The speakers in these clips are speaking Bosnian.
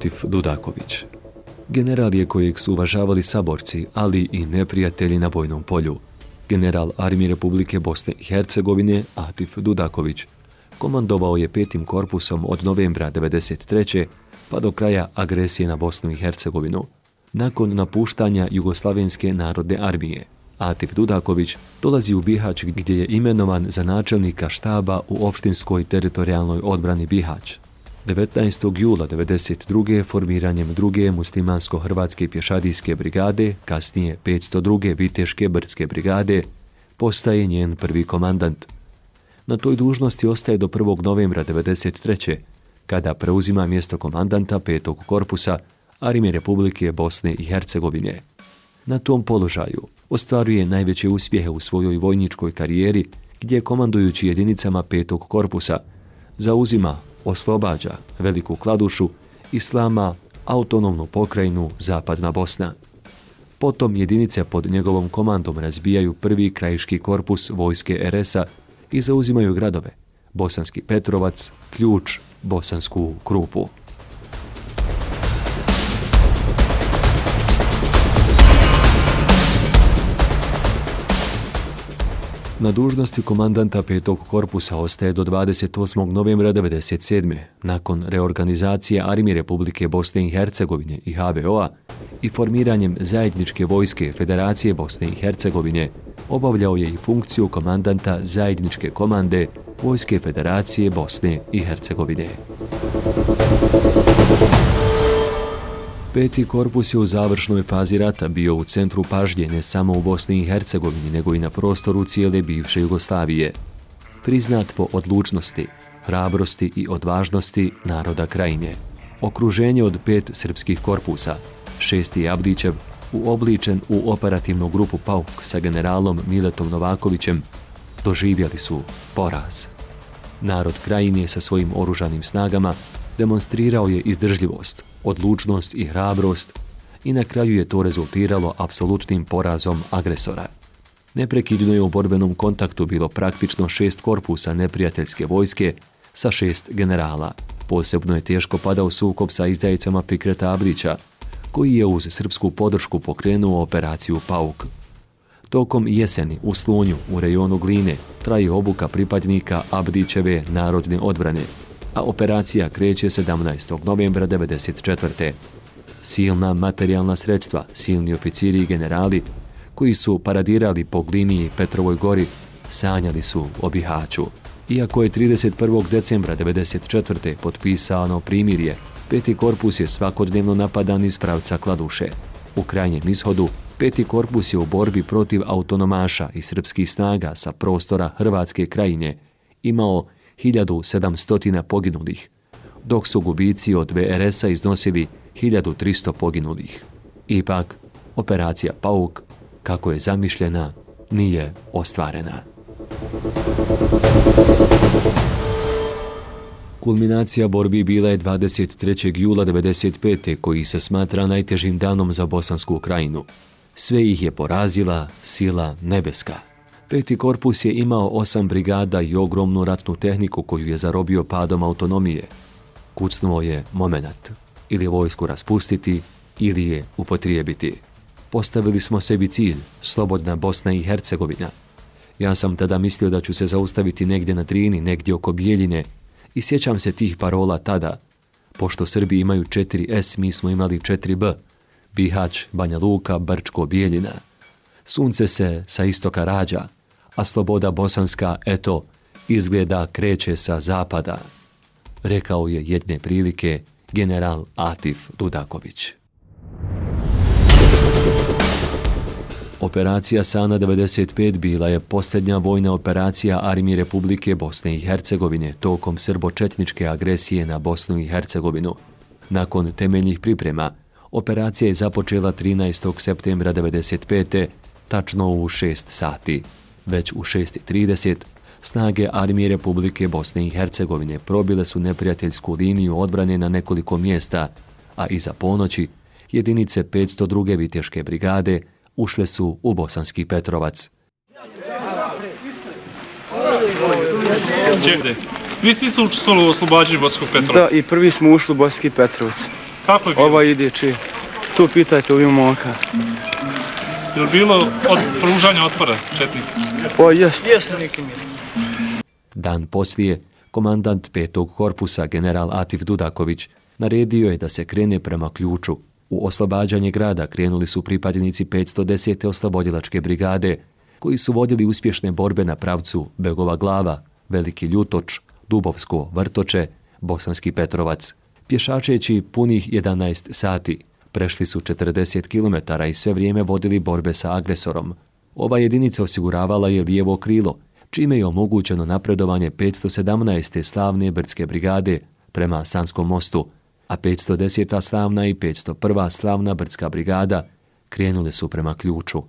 Atif Dudaković. General je kojeg su uvažavali saborci, ali i neprijatelji na bojnom polju. General Armije Republike Bosne i Hercegovine Atif Dudaković komandovao je 5. korpusom od novembra 1993. pa do kraja agresije na Bosnu i Hercegovinu. Nakon napuštanja Jugoslavenske narodne armije, Atif Dudaković dolazi u Bihać gdje je imenovan za načelnika štaba u opštinskoj teritorijalnoj odbrani Bihać. 19. jula 1992. formiranjem 2. muslimansko-hrvatske pješadijske brigade, kasnije 502. viteške brdske brigade, postaje njen prvi komandant. Na toj dužnosti ostaje do 1. novembra 1993. kada preuzima mjesto komandanta 5. korpusa Armije Republike Bosne i Hercegovine. Na tom položaju ostvaruje najveće uspjehe u svojoj vojničkoj karijeri gdje komandujući jedinicama 5. korpusa zauzima, oslobađa Veliku Kladušu, Islama, autonomnu pokrajinu Zapadna Bosna. Potom jedinice pod njegovom komandom razbijaju 1. krajiški korpus vojske RS-a i zauzimaju gradove Bosanski Petrovac, Ključ, Bosansku Krupu. Na dužnosti komandanta 5. korpusa ostaje do 28. novembra 1997. nakon reorganizacije Armije Republike Bosne i Hercegovine i HVO-a i formiranjem zajedničke vojske Federacije Bosne i Hercegovine, obavljao je i funkciju komandanta zajedničke komande Vojske Federacije Bosne i Hercegovine. 5. korpus je u završnoj fazi rata bio u centru pažnje ne samo u Bosni i Hercegovini, nego i na prostoru cijele bivše Jugoslavije. Priznat po odlučnosti, hrabrosti i odvažnosti naroda Krajine. Okruženje od 5 srpskih korpusa, 6. Abdićev, uobličen u operativnu grupu Pauk sa generalom Miletom Novakovićem, doživjeli su poraz. Narod Krajine sa svojim oružanim snagama demonstrirao je izdržljivost, odlučnost i hrabrost i na kraju je to rezultiralo apsolutnim porazom agresora. Neprekidno je u borbenom kontaktu bilo praktično 6 korpusa neprijateljske vojske sa 6 generala. Posebno je teško padao sukob sa izdajicama Fikreta Abdića, koji je uz srpsku podršku pokrenuo operaciju Pauk. Tokom jeseni u Slunju, u rejonu Gline, traje obuka pripadnika Abdićeve narodne odbrane, a operacija kreće 17. novembra 1994. Silna materijalna sredstva, silni oficiri i generali, koji su paradirali po Glini i Petrovoj gori, sanjali su o Bihaću. Iako je 31. decembra 1994. potpisano primirje, 5. korpus je svakodnevno napadan iz pravca Kladuše. U krajnjem ishodu, 5. korpus je u borbi protiv autonomaša i srpskih snaga sa prostora Hrvatske Krajine imao 1700 poginulih, dok su gubici od VRS-a iznosili 1300 poginulih. Ipak, operacija Pauk, kako je zamišljena, nije ostvarena. Kulminacija borbi bila je 23. jula 1995. koji se smatra najtežim danom za Bosansku Krajinu. Sve ih je porazila sila nebeska. 5. korpus je imao 8 brigada i ogromnu ratnu tehniku koju je zarobio padom autonomije. Kucnuo je momenat. Ili vojsku raspustiti, ili je upotrijebiti. Postavili smo sebi cilj, slobodna Bosna i Hercegovina. Ja sam tada mislio da ću se zaustaviti negdje na Drini, negdje oko Bijeljine, i sjećam se tih parola tada. Pošto Srbi imaju 4S, mi smo imali 4B. Bihać, Banja Luka, Brčko, Bijeljina. Sunce se sa istoka rađa, a sloboda bosanska, eto, izgleda kreće sa zapada, rekao je jedne prilike general Atif Dudaković. Operacija Sana 95 bila je posljednja vojna operacija Armije Republike Bosne i Hercegovine tokom srbo-četničke agresije na Bosnu i Hercegovinu. Nakon temeljnih priprema, operacija je započela 13. septembra 95. tačno u 6 sati. Već u 6:30 snage Armije Republike Bosne i Hercegovine probile su neprijateljsku liniju odbrane na nekoliko mjesta, a iza ponoći jedinice 502. viteške brigade ušle su u Bosanski Petrovac. Vi ste isto učestvovali u oslobađanju Bosanskog Petrovca? Da, i prvi smo ušli u Bosanski Petrovac. Kako je bilo? Ovo ide či. Tu pitajte ovim momka. Je li bilo od pružanja otpora četnika? O, jes na nekim mjestima. Dan poslije, komandant 5. korpusa general Atif Dudaković naredio je da se krene prema Ključu. U oslobađanje grada krenuli su pripadnici 510. oslobodilačke brigade, koji su vodili uspješne borbe na pravcu Begova Glava, Veliki Ljutoč, Dubovsko Vrtoče, Bosanski Petrovac. Pješačeći punih 11 sati, prešli su 40 km i sve vrijeme vodili borbe sa agresorom. Ova jedinica osiguravala je lijevo krilo, čime je omogućeno napredovanje 517. slavne brdske brigade prema Sanskom mostu, a 510. slavna i 501. slavna brdska brigada krenule su prema Ključu.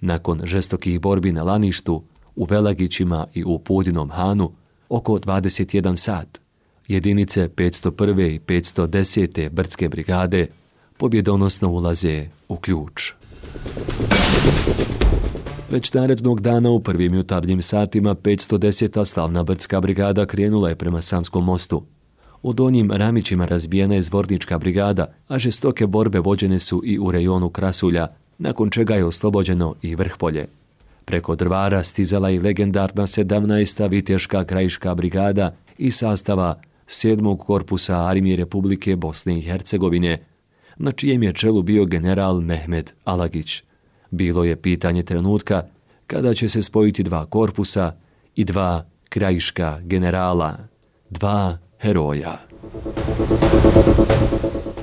Nakon žestokih borbi na Laništu, u Velagićima i u Pudinom Hanu, oko 21 sat, jedinice 501. i 510. brdske brigade pobjedonosno ulaze u Ključ. Već narednog dana u prvim jutarnjim satima 510. slavna brdska brigada krenula je prema Sanskom mostu. U Donjim Ramićima razbijena je Zvornička brigada, a žestoke borbe vođene su i u rejonu Krasulja, nakon čega je oslobođeno i Vrhpolje. Preko Drvara stizala i legendarna 17. viteška krajiška brigada iz sastava 7. korpusa Armije Republike Bosne i Hercegovine, na čijem je čelu bio general Mehmed Alagić. Bilo je pitanje trenutka kada će se spojiti dva korpusa i dva krajiška generala, dva heroja.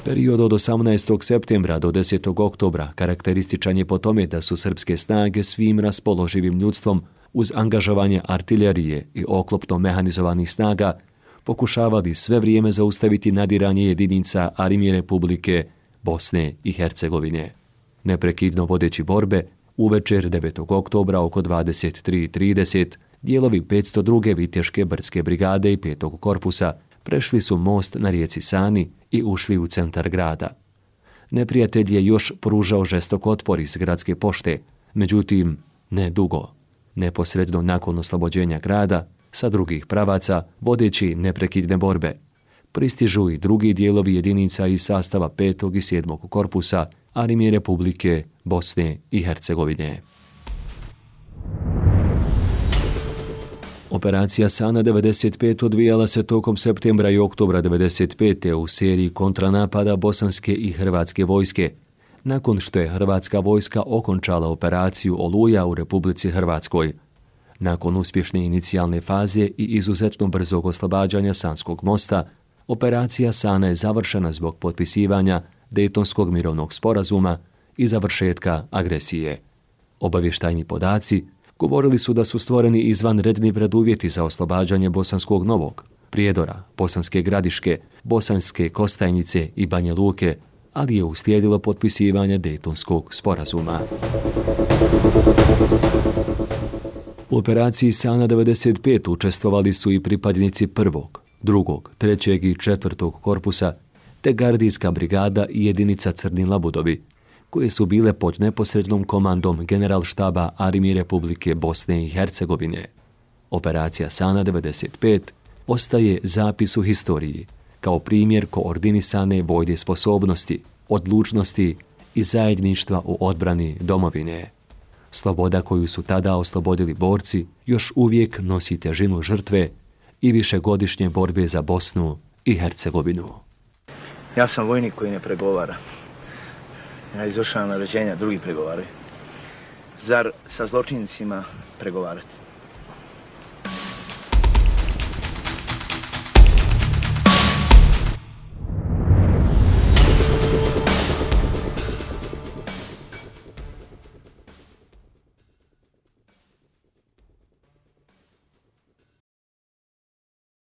Period od 18. septembra do 10. oktobra karakterističan je po tome da su srpske snage svim raspoloživim ljudstvom uz angažovanje artiljerije i oklopno mehanizovanih snaga pokušavali sve vrijeme zaustaviti nadiranje jedinica Armije Republike Bosne i Hercegovine. Neprekidno vodeći borbe, uvečer 9. oktobra oko 23:30 dijelovi 502. viteške brdske brigade i 5. korpusa prešli su most na rijeci Sani i ušli u centar grada. Neprijatelj je još pružao žestok otpor iz gradske pošte, međutim, ne dugo. Neposredno nakon oslobođenja grada, sa drugih pravaca, vodeći neprekidne borbe, pristižu i drugi dijelovi jedinica iz sastava 5. i 7. korpusa Armije Republike Bosne i Hercegovine. Operacija Sana 95 odvijala se tokom septembra i oktobra 95. u seriji kontranapada bosanske i hrvatske vojske, nakon što je hrvatska vojska okončala operaciju Oluja u Republici Hrvatskoj. Nakon uspješne inicijalne faze i izuzetno brzog oslobađanja Sanskog mosta, operacija Sana je završena zbog potpisivanja Dejtonskog mirovnog sporazuma i završetka agresije. Obavještajni podaci govorili su da su stvoreni izvanredni preduvjeti za oslobađanje Bosanskog Novog, Prijedora, Bosanske Gradiške, Bosanske Kostajnice i Banja Luke, ali je uslijedilo potpisivanje Dejtonskog sporazuma. U operaciji Sana 95 učestvovali su i pripadnici 1., 2., 3. i 4. korpusa, te gardijska brigada i jedinica Crni Labudovi, koje su bile pod neposrednom komandom Generalštaba Armije Republike Bosne i Hercegovine. Operacija Sana 95 ostaje zapis u historiji kao primjer koordinisane vojne sposobnosti, odlučnosti i zajedništva u odbrani domovine. Sloboda koju su tada oslobodili borci još uvijek nosi težinu žrtve i višegodišnje borbe za Bosnu i Hercegovinu. Ja sam vojnik koji ne pregovara. Ja izvršavam naređenja, drugi pregovaraju. Zar sa zločincima pregovarati?